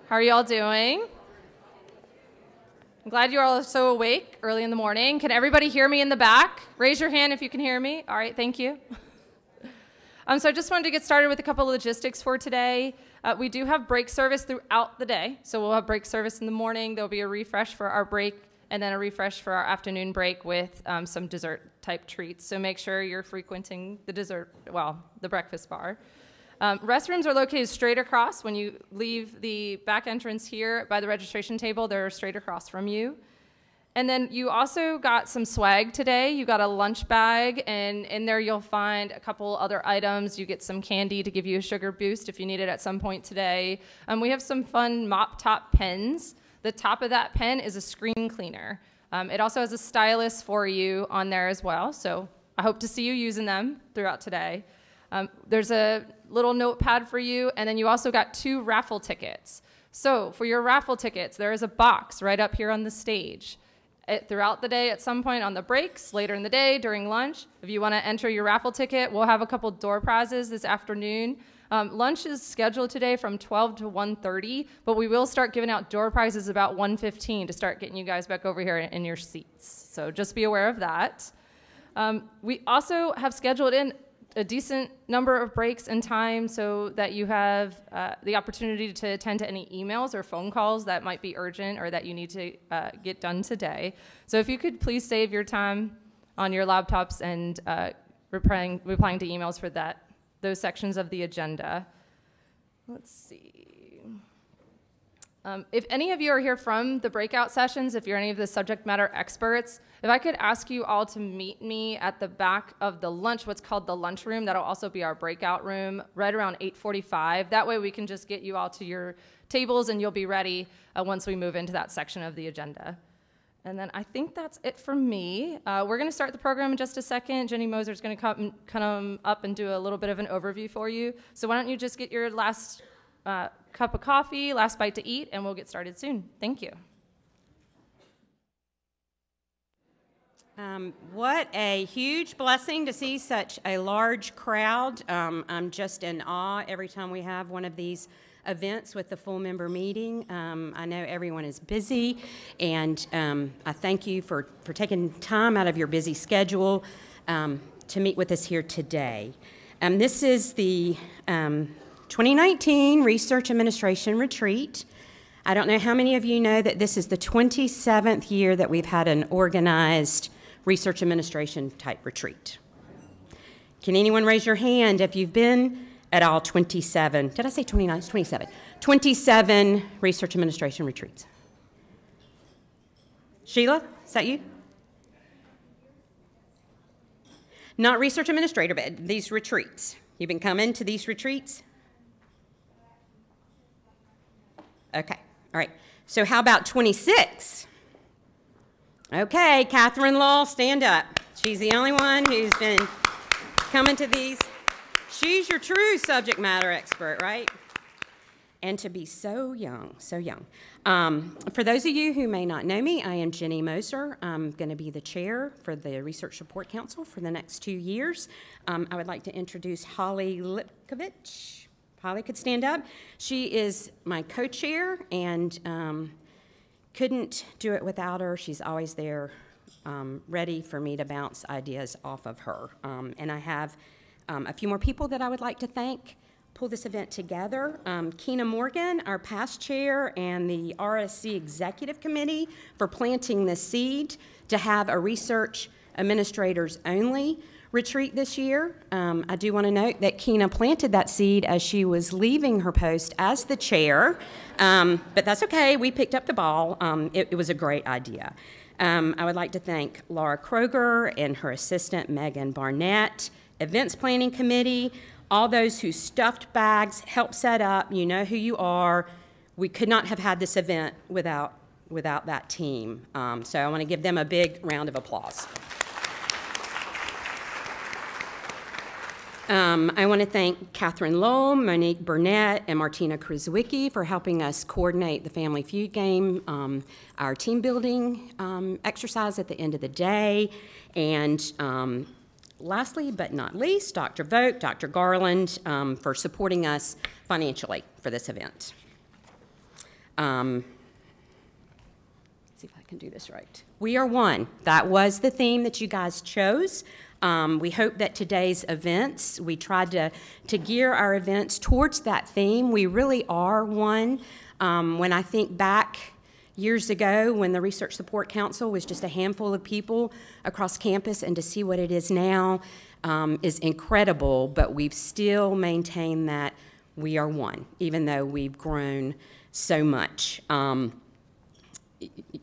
How are you all doing? I'm glad you all are so awake early in the morning. Can everybody hear me in the back? Raise your hand if you can hear me. All right, thank you. So I just wanted to get started with a couple of logistics for today. We do have break service throughout the day. So we'll have break service in the morning. There'll be a refresh for our break and then a refresh for our afternoon break with some dessert type treats. So make sure you're frequenting the breakfast bar. Restrooms are located straight across. When you leave the back entrance here by the registration table, they're straight across from you. And then you also got some swag today. You got a lunch bag, and in there you'll find a couple other items. You get some candy to give you a sugar boost if you need it at some point today. We have some fun mop top pens. The top of that pen is a screen cleaner. It also has a stylus for you on there as well, so I hope to see you using them throughout today. There's a little notepad for you, and then you also got 2 raffle tickets. So for your raffle tickets, there is a box right up here on the stage. Throughout the day, at some point on the breaks, later in the day, during lunch, if you want to enter your raffle ticket, we'll have a couple door prizes this afternoon. Lunch is scheduled today from 12 to 1:30, but we will start giving out door prizes about 1:15 to start getting you guys back over here in your seats. So just be aware of that. We also have scheduled in a decent number of breaks and time so that you have the opportunity to attend to any emails or phone calls that might be urgent or that you need to get done today. So if you could please save your time on your laptops and replying to emails for those sections of the agenda. Let's see. If any of you are here from the breakout sessions, if you're any of the subject matter experts, if I could ask you all to meet me at the back of the what's called the lunchroom, that'll also be our breakout room, right around 8:45. That way we can just get you all to your tables and you'll be ready once we move into that section of the agenda. And then I think that's it for me. We're going to start the program in just a second. Jenny Moser's going to come up and do a little bit of an overview for you. So why don't you just get your last cup of coffee, last bite to eat, and we'll get started soon. Thank you. What a huge blessing to see such a large crowd. I'm just in awe every time we have one of these events with the full member meeting. I know everyone is busy, and I thank you for taking time out of your busy schedule to meet with us here today. This is the 2019 Research Administration Retreat. I don't know how many of you know that this is the 27th year that we've had an organized research administration type retreat. Can anyone raise your hand if you've been at all 27, did I say 29? It's 27. 27 research administration retreats. Sheila, is that you? Not research administrator, but these retreats. You've been coming to these retreats? Okay, all right. So how about 26? Okay, Catherine Lull, stand up. She's the only one who's been coming to these. She's your true subject matter expert, right? And to be so young, so young. For those of you who may not know me, I am Jenny Moser. I'm going to be the chair for the Research Support Council for the next 2 years. I would like to introduce Holly Lipkovich. Holly could stand up. She is my co-chair, and couldn't do it without her. She's always there ready for me to bounce ideas off of her. And I have a few more people that I would like to thank, pull this event together. Keena Morgan, our past chair, and the RSC Executive Committee for planting the seed to have a research administrators only retreat this year. I do want to note that Keena planted that seed as she was leaving her post as the chair, but that's okay. We picked up the ball. It was a great idea. I would like to thank Laura Kroger and her assistant, Megan Barnett, Events Planning Committee, all those who stuffed bags, helped set up, you know who you are. We could not have had this event without that team. So I want to give them a big round of applause. I want to thank Catherine Lull, Monique Burnett, and Martina Kruzwicki for helping us coordinate the Family Feud game, our team building exercise at the end of the day, and lastly but not least, Dr. Vogt, Dr. Garland, for supporting us financially for this event. See if I can do this right. We are one. That was the theme that you guys chose. We hope that today's events, we tried to gear our events towards that theme. We really are one. When I think back years ago when the Research Support Council was just a handful of people across campus, and to see what it is now is incredible, but we've still maintained that we are one, even though we've grown so much.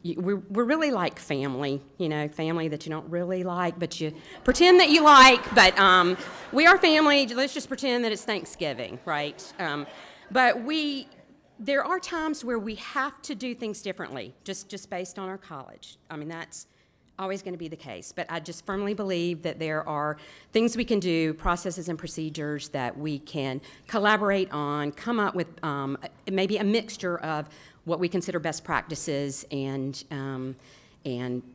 We're really like family, you know, family that you don't really like, but you pretend that you like. But we are family. Let's just pretend that it's Thanksgiving, right? But there are times where we have to do things differently, just based on our college. I mean, that's always going to be the case. But I just firmly believe that there are things we can do, processes and procedures that we can collaborate on, come up with maybe a mixture of what we consider best practices and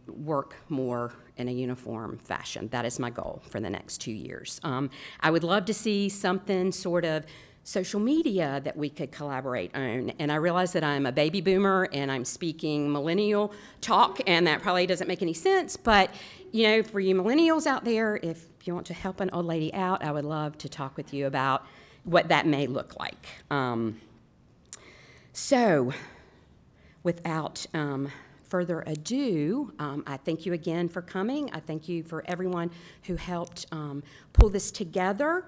work more in a uniform fashion. That is my goal for the next 2 years. I would love to see something sort of social media that we could collaborate on. And I realize that I'm a baby boomer and I'm speaking millennial talk, and that probably doesn't make any sense, but you know, for you millennials out there, if you want to help an old lady out, I would love to talk with you about what that may look like. So, without further ado, I thank you again for coming. I thank you for everyone who helped pull this together.